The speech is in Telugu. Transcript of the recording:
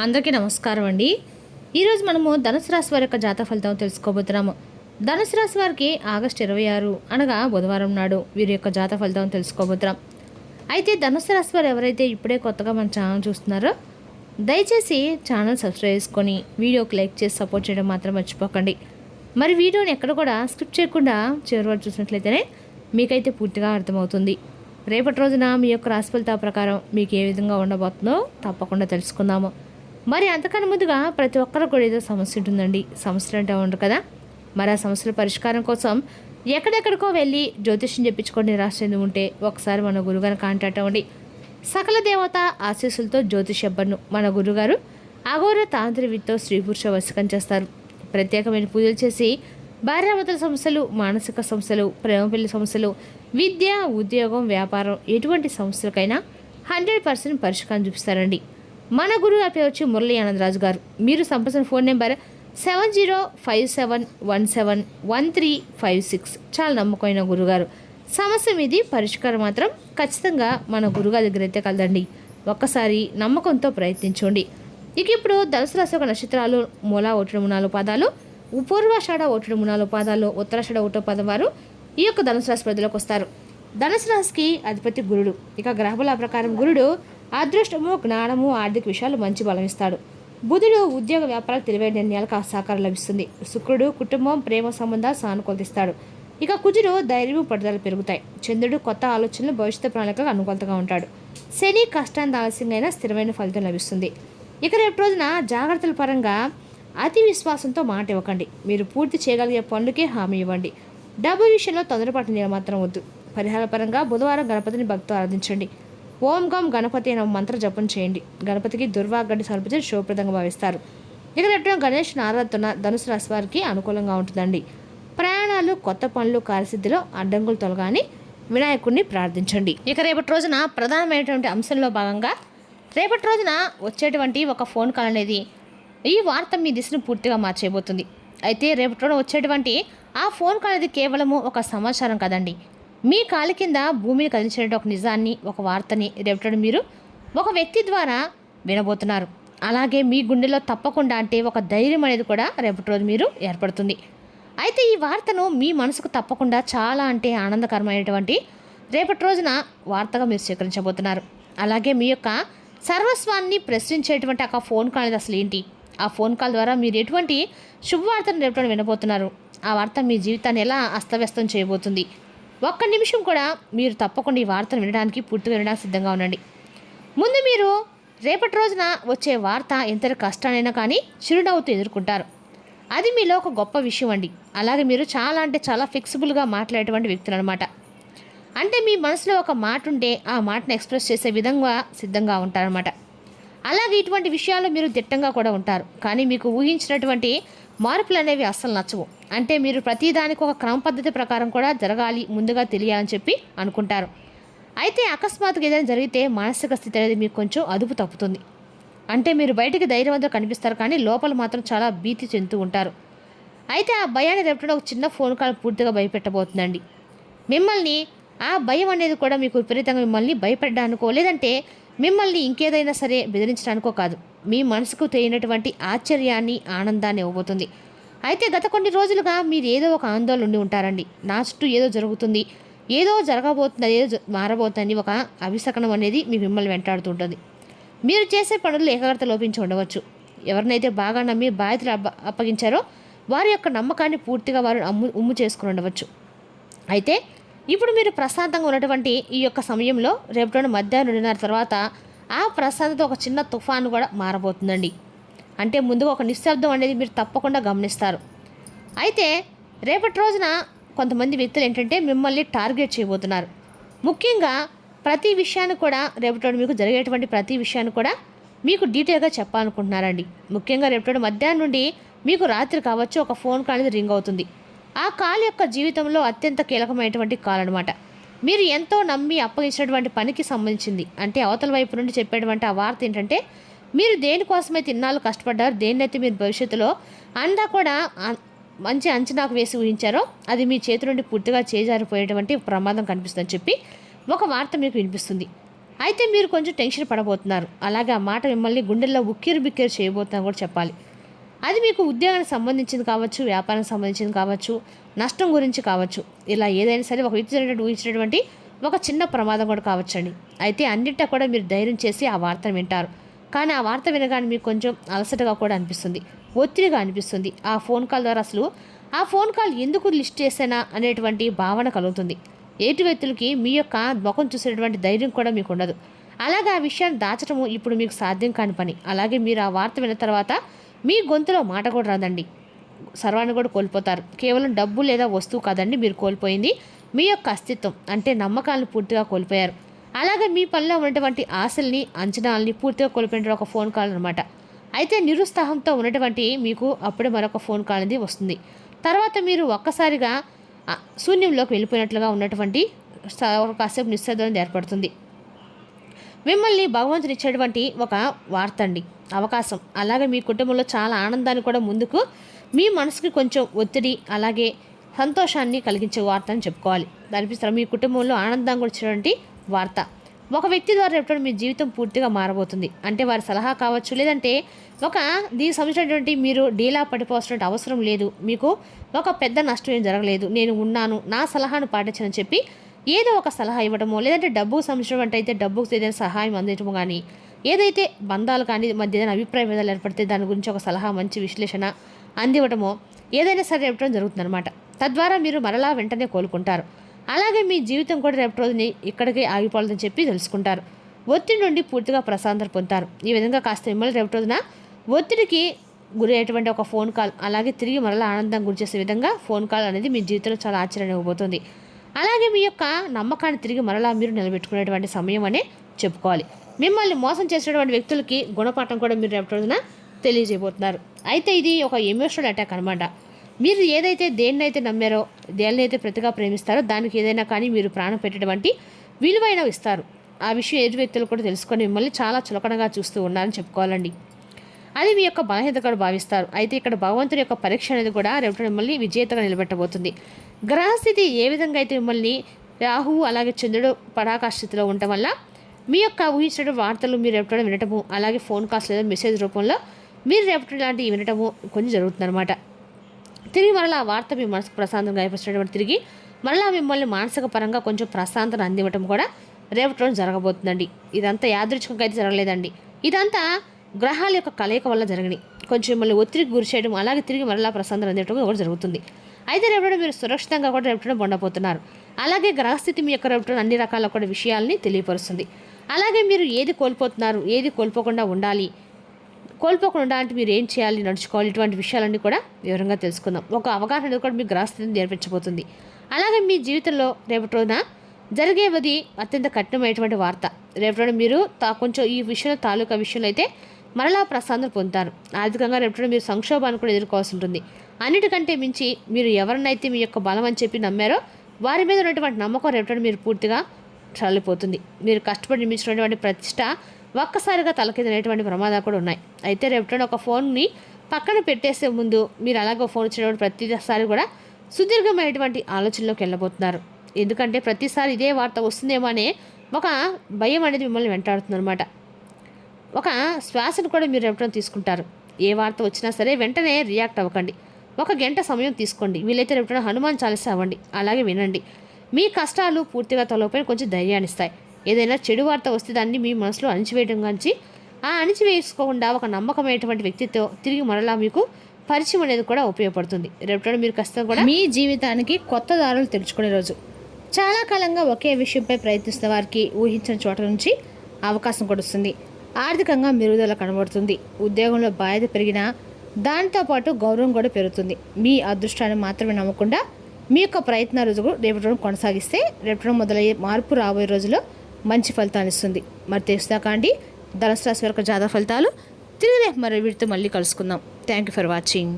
అందరికీ నమస్కారం అండి. ఈరోజు మనము ధనుసు రాశి వారి యొక్క జాతక ఫలితం తెలుసుకోబోతున్నాము. ధనుసు రాశి వారికి ఆగస్టు 26 అనగా బుధవారం నాడు వీరి యొక్క జాతక ఫలితం తెలుసుకోబోతున్నాం. అయితే ధనుసు రాశి వారు ఎవరైతే ఇప్పుడే కొత్తగా మన ఛానల్ చూస్తున్నారో దయచేసి ఛానల్ సబ్స్క్రైబ్ చేసుకొని వీడియోకి లైక్ చేసి సపోర్ట్ చేయడం మాత్రం మర్చిపోకండి. మరి వీడియోని ఎక్కడ కూడా స్కిప్ చేయకుండా చివరి వరకు చూసినట్లయితేనే మీకైతే పూర్తిగా అర్థమవుతుంది. రేపటి రోజున మీ యొక్క రాశి ఫలితాల ప్రకారం మీకు ఏ విధంగా ఉండబోతుందో తప్పకుండా తెలుసుకుందాము. మరి అంతకన్నా ముందుగా ప్రతి ఒక్కరికి కూడా ఏదో సమస్య ఉంటుందండి. సమస్యలు అంటే ఉండరు కదా. మరి ఆ సమస్యల పరిష్కారం కోసం ఎక్కడెక్కడికో వెళ్ళి జ్యోతిష్యం చెప్పించుకొని నిరాశ చెంది ఉంటే ఒకసారి మన గురుగారిని కాంటాక్ట్ అవ్వండి. సకల దేవత ఆశీస్సులతో జ్యోతిష్యబ్బను మన గురుగారు అఘోర తాంత్రివితో స్త్రీ పురుష వశకం చేస్తారు. ప్రత్యేకమైన పూజలు చేసి భార్యాభర్తల సమస్యలు, మానసిక సమస్యలు, ప్రేమ పెళ్లి సమస్యలు, విద్య, ఉద్యోగం, వ్యాపారం ఎటువంటి సమస్యలకైనా 100% పరిష్కారం చూపిస్తారండి. మన గురువు పేరు వచ్చి మురళీ ఆనందరాజు గారు. మీరు సంప్రదించిన ఫోన్ నెంబర్ 7057171356. చాలా నమ్మకమైన గురుగారు. సమస్య మీది పరిష్కారం మాత్రం ఖచ్చితంగా మన గురుగారి దగ్గర అయితే కలదండి. ఒక్కసారి నమ్మకంతో ప్రయత్నించండి. ఇక ఇప్పుడు ధనుసు రాశి యొక్క నక్షత్రాలు మూల 1-4 పాదాలు, పూర్వాషాఢ 1-4 పాదాలు, ఉత్తరాషాఢ 1 పదం వారు ఈ యొక్క ధనుసు రాశి పరిధిలోకి వస్తారు. ధనుసు రాశికి అధిపతి గురుడు. ఇక గ్రహబల ప్రకారం గురుడు అదృష్టము, జ్ఞానము, ఆర్థిక విషయాలు మంచి బలం ఇస్తాడు. బుధుడు ఉద్యోగ వ్యాపారాలు తెలివైన నిర్ణయాలకు సహకారం లభిస్తుంది. శుక్రుడు కుటుంబం, ప్రేమ సంబంధాలు సానుకూలతిస్తాడు. ఇక కుజుడు ధైర్యం, పట్టుదల పెరుగుతాయి. చంద్రుడు కొత్త ఆలోచనలు, భవిష్యత్తు ప్రణాళికకు అనుకూలతగా ఉంటాడు. శని కష్టాన్ని ఆలస్యంగా స్థిరమైన ఫలితం లభిస్తుంది. ఇక రేపు రోజున జాగ్రత్తల పరంగా అతి విశ్వాసంతో మాట ఇవ్వకండి. మీరు పూర్తి చేయగలిగే పనులకే హామీ ఇవ్వండి. డబ్బు విషయంలో తొందరపాటు మాత్రం వద్దు. పరిహార పరంగా బుధవారం గణపతిని భక్తితో ఆరాధించండి. ఓం గం గణపతి అనే మంత్ర జపం చేయండి. గణపతికి దుర్వాగడ్డి సమర్పించి శుభప్రదంగా భావిస్తారు. ఇక రేపు గణేష్ ఆరాధన ధనుసు రాశి వారికి అనుకూలంగా ఉంటుందండి. ప్రయాణాలు, కొత్త పనులు, కార్యసిద్ధిలో అడ్డంకులు తొలగాని వినాయకుడిని ప్రార్థించండి. ఇక రేపటి రోజున ప్రధానమైనటువంటి అంశంలో భాగంగా రేపటి రోజున వచ్చేటువంటి ఒక ఫోన్ కాల్ అనేది ఈ వార్త మీ దిశను పూర్తిగా మార్చేయబోతుంది. అయితే రేపటి రోజున వచ్చేటువంటి ఆ ఫోన్ కాల్ అనేది కేవలము ఒక సమాచారం కదండి. మీ కాలి కింద భూమిని కదిలించే ఒక నిజాన్ని, ఒక వార్తని రేపటి మీరు ఒక వ్యక్తి ద్వారా వినబోతున్నారు. అలాగే మీ గుండెలో తప్పకుండా అంటే ఒక ధైర్యం అనేది కూడా రేపటి రోజు మీరు ఏర్పడుతుంది. అయితే ఈ వార్తను మీ మనసుకు తప్పకుండా చాలా అంటే ఆనందకరమైనటువంటి రేపటి రోజున వార్తగా మీరు స్వీకరించబోతున్నారు. అలాగే మీ యొక్క సర్వస్వాన్ని ప్రశ్నించేటువంటి ఒక ఫోన్ కాల్ అనేది అసలు ఏంటి, ఆ ఫోన్ కాల్ ద్వారా మీరు ఎటువంటి శుభవార్తను రేపటి వినబోతున్నారు, ఆ వార్త మీ జీవితాన్ని ఎలా అస్తవ్యస్తం చేయబోతుంది. ఒక్క నిమిషం కూడా మీరు తప్పకుండా ఈ వార్తను వినడానికి, పూర్తిగా వినడానికి సిద్ధంగా ఉండండి. ముందు మీరు రేపటి రోజున వచ్చే వార్త ఎంత కష్టానైనా కానీ చిరునవ్వుతూ ఎదుర్కొంటారు. అది మీలో ఒక గొప్ప విషయం అండి. అలాగే మీరు చాలా అంటే చాలా ఫ్లెక్సిబుల్గా మాట్లాడేటువంటి వ్యక్తులు అనమాట. అంటే మీ మనసులో ఒక మాట ఉంటే ఆ మాటను ఎక్స్ప్రెస్ చేసే విధంగా సిద్ధంగా ఉంటారనమాట. అలాగే ఇటువంటి విషయాల్లో మీరు దిట్టంగా కూడా ఉంటారు. కానీ మీకు ఊహించినటువంటి మార్పులు అనేవి అస్సలు నచ్చవు. అంటే మీరు ప్రతిదానికి ఒక క్రమ పద్ధతి ప్రకారం కూడా జరగాలి, ముందుగా తెలియాలని చెప్పి అనుకుంటారు. అయితే అకస్మాత్తుగా ఏదైనా జరిగితే మానసిక స్థితి అనేది మీకు కొంచెం అదుపు తప్పుతుంది. అంటే మీరు బయటికి ధైర్యవంతంగా కనిపిస్తారు, కానీ లోపల మాత్రం చాలా భీతి చెందుతూ ఉంటారు. అయితే ఆ భయాన్ని రేపటి ఒక చిన్న ఫోన్ కాల్ పూర్తిగా భయపెట్టబోతుందండి. మిమ్మల్ని ఆ భయం అనేది కూడా మీకు విపరీతంగా మిమ్మల్ని భయపెట్టడానికో, లేదంటే మిమ్మల్ని ఇంకేదైనా సరే బెదిరించడానికో కాదు, మీ మనసుకు తెలియనటువంటి ఆశ్చర్యాన్ని, ఆనందాన్ని ఇవ్వబోతుంది. అయితే గత కొన్ని రోజులుగా మీరు ఏదో ఒక ఆందోళన ఉండి ఉంటారండి. నా చుట్టూ ఏదో జరుగుతుంది, ఏదో జరగబోతుంది, ఏదో మారబోతుంది, ఒక అభిశకనం అనేది మీ మిమ్మల్ని వెంటాడుతుంటుంది. మీరు చేసే పనులు ఏకాగ్రత లోపించి ఉండవచ్చు. ఎవరినైతే బాగా నమ్మి బాధ్యతలు అప్పగించారో వారి యొక్క నమ్మకాన్ని పూర్తిగా వారు ఉమ్ము చేసుకుని ఉండవచ్చు. అయితే ఇప్పుడు మీరు ప్రశాంతంగా ఉన్నటువంటి ఈ యొక్క సమయంలో రేపటి మధ్యాహ్నం 2:30 తర్వాత ఆ ప్రశాంతత ఒక చిన్న తుఫాను కూడా మారబోతుందండి. అంటే ముందుగా ఒక నిశ్శబ్దం అనేది మీరు తప్పకుండా గమనిస్తారు. అయితే రేపటి రోజున కొంతమంది వ్యక్తులు ఏంటంటే మిమ్మల్ని టార్గెట్ చేయబోతున్నారు. ముఖ్యంగా ప్రతి విషయాన్ని కూడా రేపటి మీకు జరిగేటువంటి ప్రతి విషయాన్ని కూడా మీకు డీటెయిల్గా చెప్పాలనుకుంటున్నారండి. ముఖ్యంగా రేపటి మధ్యాహ్నం నుండి మీకు రాత్రి కావచ్చు ఒక ఫోన్ కాల్ అనేది రింగ్ అవుతుంది. ఆ కాల్ యొక్క జీవితంలో అత్యంత కీలకమైనటువంటి కాల్ అనమాట. మీరు ఎంతో నమ్మి అప్పగించినటువంటి పనికి సంబంధించింది. అంటే అవతల వైపు నుండి చెప్పేటువంటి ఆ వార్త ఏంటంటే మీరు దేనికోసమైతే ఇన్నాళ్ళు కష్టపడ్డారు, దేన్నైతే మీరు భవిష్యత్తులో అందా కూడా మంచి అంచనాకు వేసి ఊహించారో అది మీ చేతి నుండి పూర్తిగా చేజారిపోయేటువంటి ప్రమాదం కనిపిస్తుందని చెప్పి ఒక వార్త మీకు వినిపిస్తుంది. అయితే మీరు కొంచెం టెన్షన్ పడబోతున్నారు. అలాగే ఆ మాట మిమ్మల్ని గుండెల్లో ఉక్కిరి బిక్కిరి చేయబోతున్నా కూడా చెప్పాలి. అది మీకు ఉద్యోగానికి సంబంధించింది కావచ్చు, వ్యాపారానికి సంబంధించింది కావచ్చు, నష్టం గురించి కావచ్చు. ఇలా ఏదైనా సరే ఒక వ్యక్తి ఊహించినటువంటి ఒక చిన్న ప్రమాదం కూడా కావచ్చండి. అయితే అన్నింటా కూడా మీరు ధైర్యం చేసి ఆ వార్తను వింటారు. కానీ ఆ వార్త వినగానే మీకు కొంచెం అలసటగా కూడా అనిపిస్తుంది, ఒత్తిడిగా అనిపిస్తుంది. ఆ ఫోన్ కాల్ ద్వారా అసలు ఆ ఫోన్ కాల్ ఎందుకు లిస్ట్ చేశానా అనేటువంటి భావన కలుగుతుంది. ఏటి వ్యక్తులకి మీ యొక్క ముఖం చూసేటువంటి ధైర్యం కూడా మీకు ఉండదు. అలాగే ఆ విషయాన్ని దాచడము ఇప్పుడు మీకు సాధ్యం కాని పని. అలాగే మీరు ఆ వార్త విన్న తర్వాత మీ గొంతులో మాట కూడా రాదండి. సర్వాన్ని కూడా కోల్పోతారు. కేవలం డబ్బు లేదా వస్తువు కాదండి మీరు కోల్పోయింది, మీ యొక్క అస్తిత్వం అంటే నమ్మకాలను పూర్తిగా కోల్పోయారు. అలాగే మీ పనిలో ఉన్నటువంటి ఆశల్ని, అంచనాలని పూర్తిగా కోల్పోయిన ఒక ఫోన్ కాల్ అనమాట. అయితే నిరుత్సాహంతో ఉన్నటువంటి మీకు అప్పుడే మరొక ఫోన్ కాల్ అనేది వస్తుంది. తర్వాత మీరు ఒక్కసారిగా శూన్యంలోకి వెళ్ళిపోయినట్లుగా ఉన్నటువంటి కాసేపు నిశ్శబ్దం ఏర్పడుతుంది. మిమ్మల్ని భగవంతుని ఇచ్చేటువంటి ఒక వార్త అండి, అవకాశం. అలాగే మీ కుటుంబంలో చాలా ఆనందాన్ని కూడా ముందుకు మీ మనసుకి కొంచెం ఒత్తిడి అలాగే సంతోషాన్ని కలిగించే వార్త అని చెప్పుకోవాలి. దానిపిస్తారు మీ కుటుంబంలో ఆనందం కూడా ఇచ్చినటువంటి వార్త. ఒక వ్యక్తి ద్వారా ఎప్పుడు మీ జీవితం పూర్తిగా మారబోతుంది. అంటే వారి సలహా కావచ్చు, లేదంటే దీనికి సంబంధించినటువంటి మీరు డీలా పడిపోవాల్సిన అవసరం లేదు, మీకు ఒక పెద్ద నష్టం ఏం జరగలేదు, నేను ఉన్నాను, నా సలహాను పాటించని చెప్పి ఏదో ఒక సలహా ఇవ్వడమో, లేదంటే డబ్బుకు సంబంధించినటువంటి అయితే డబ్బుకు ఏదైనా సహాయం అందించడము, కానీ ఏదైతే బంధాలు కానీ మధ్య ఏదైనా అభిప్రాయ భేదాలు ఏర్పడితే దాని గురించి ఒక సలహా, మంచి విశ్లేషణ అందివ్వడమో ఏదైనా సరే రేపటి జరుగుతుందన్నమాట. తద్వారా మీరు మరలా వెంటనే కోలుకుంటారు. అలాగే మీ జీవితం కూడా రేపటి రోజుని ఇక్కడికే ఆగిపోవాలని చెప్పి తెలుసుకుంటారు. ఒత్తిడి నుండి పూర్తిగా ప్రశాంతత పొందుతారు. ఈ విధంగా కాస్త మిమ్మల్ని రేపటి రోజున ఒత్తిడికి గురి అయ్యేటువంటి ఒక ఫోన్ కాల్, అలాగే తిరిగి మరలా ఆనందం గురి చేసే విధంగా ఫోన్ కాల్ అనేది మీ జీవితంలో చాలా ఆశ్చర్యాన్ని ఇవ్వబోతుంది. అలాగే మీ యొక్క నమ్మకాన్ని తిరిగి మరలా మీరు నిలబెట్టుకునేటువంటి సమయం అనే చెప్పుకోవాలి. మిమ్మల్ని మోసం చేసేటువంటి వ్యక్తులకి గుణపాఠం కూడా మీరు రేపటి రోజున తెలియజేయబోతున్నారు. అయితే ఇది ఒక ఎమోషనల్ అటాక్ అనమాట. మీరు ఏదైతే దేన్నైతే నమ్మారో, దేన్నైతే ప్రతిగా ప్రేమిస్తారో దానికి ఏదైనా కానీ మీరు ప్రాణం పెట్టేటువంటి విలువైనవి ఇస్తారు. ఆ విషయం ఎదుటి వ్యక్తులు కూడా తెలుసుకొని మిమ్మల్ని చాలా చులకనగా చూస్తూ ఉన్నారని చెప్పుకోవాలండి. అది మీ యొక్క బలహీనత కూడా భావిస్తారు. అయితే ఇక్కడ భగవంతుని యొక్క పరీక్ష అనేది కూడా రేపు మిమ్మల్ని విజేతగా నిలబెట్టబోతుంది. గ్రహస్థితి ఏ విధంగా అయితే మిమ్మల్ని రాహువు అలాగే చంద్రుడు పరాకాష్ఠ స్థితిలో ఉండటం వల్ల మీ యొక్క ఊహించిన వార్తలు మీరు రేపటి వినటము, అలాగే ఫోన్ కాల్స్ లేదా మెసేజ్ రూపంలో మీరు రేపటి లాంటివి వినటము కొంచెం జరుగుతుందన్నమాట. తిరిగి మరలా ఆ వార్త మీ మనసుకు ప్రశాంతంగా అయిపోయినటువంటి తిరిగి మరలా మిమ్మల్ని మానసిక పరంగా కొంచెం ప్రశాంతత అందివ్వటం కూడా రేపటి రోజు జరగబోతుందండి. ఇదంతా యాదృచ్ఛికంగా అయితే జరగలేదండి. ఇదంతా గ్రహాల యొక్క కలయిక వల్ల జరిగినాయి. కొంచెం మిమ్మల్ని ఒత్తిడికి గురి చేయడం, అలాగే తిరిగి మరలా ప్రశాంతత అందివ్వడం కూడా జరుగుతుంది. అయితే రేపటి మీరు సురక్షితంగా కూడా రేపటి పొందబోతున్నారు. అలాగే గ్రహస్థితి మీ యొక్క రేపటి అన్ని రకాల కూడా విషయాల్ని తెలియపరుస్తుంది. అలాగే మీరు ఏది కోల్పోతున్నారు, ఏది కోల్పోకుండా ఉండాలి, కోల్పోకుండా అంటే మీరు ఏం చేయాలి, నడుచుకోవాలి, ఇటువంటి విషయాలన్నీ కూడా వివరంగా తెలుసుకుందాం. ఒక అవగాహన కూడా మీ గ్రహస్థితిని నేర్పించబోతుంది. అలాగే మీ జీవితంలో రేపటి రోజున జరిగేది అత్యంత కఠినమైనటువంటి వార్త. రేపటి రోజు మీరు కొంచెం ఈ విషయంలో తాలూకా విషయంలో అయితే మరలా ప్రశాంతత పొందుతారు. ఆర్థికంగా రేపటి మీరు సంక్షోభాన్ని కూడా ఎదుర్కోవాల్సి ఉంటుంది. అన్నిటికంటే మించి మీరు ఎవరినైతే మీ యొక్క బలం అని చెప్పి నమ్మారో వారి మీద ఉన్నటువంటి నమ్మకం రేపటి మీరు పూర్తిగా చల్లిపోతుంది. మీరు కష్టపడి నిర్మించినటువంటి ప్రతిష్ట ఒక్కసారిగా తలకిందనేటువంటి ప్రమాదాలు కూడా ఉన్నాయి. అయితే రేపటి ఒక ఫోన్ని పక్కన పెట్టేసే ముందు మీరు అలాగే ఫోన్ వచ్చినటువంటి ప్రతిసారి కూడా సుదీర్ఘమైనటువంటి ఆలోచనలోకి వెళ్ళబోతున్నారు. ఎందుకంటే ప్రతిసారి ఇదే వార్త వస్తుందేమో అనే ఒక భయం అనేది మిమ్మల్ని వెంటాడుతుంది అనమాట. ఒక శ్వాసను కూడా మీరు రేపటి తీసుకుంటారు. ఏ వార్త వచ్చినా సరే వెంటనే రియాక్ట్ అవ్వకండి. ఒక గంట సమయం తీసుకోండి. వీలైతే రేపటి హనుమాన్ చాలీసా అవ్వండి, అలాగే వినండి. మీ కష్టాలు పూర్తిగా తొలగిపోయి కొంచెం ధైర్యాన్ని ఇస్తాయి. ఏదైనా చెడు వార్త వస్తే దాన్ని మీ మనసులో అణిచివేయడం గురించి అణిచివేసుకోకుండా ఒక నమ్మకమైనటువంటి వ్యక్తితో తిరిగి మరలా మీకు పరిచయం అనేది కూడా ఉపయోగపడుతుంది. రేపటి మీరు కష్టం కూడా మీ జీవితానికి కొత్త దారులు తెరుచుకునే రోజు. చాలా కాలంగా ఒకే విషయంపై ప్రయత్నిస్తున్న వారికి ఊహించిన చోట నుంచి అవకాశం కూడా వస్తుంది. ఆర్థికంగా మెరుగుదల కనబడుతుంది. ఉద్యోగంలో బాధ్యత పెరిగినా దాంతోపాటు గౌరవం కూడా పెరుగుతుంది. మీ అదృష్టాన్ని మాత్రమే నమ్మకుండా మీ యొక్క ప్రయత్న రోజు రేపటి రోజు కొనసాగిస్తే రేపటి రోజు మొదలయ్యే మార్పు రాబోయే రోజులో మంచి ఫలితాన్ని ఇస్తుంది. మరి తెలుస్తాక అండి ధనుసు రాశి వరకు జాతక ఫలితాలు. తిరిగి రేపు మరి వీటితో మళ్ళీ కలుసుకుందాం. Thank you for watching.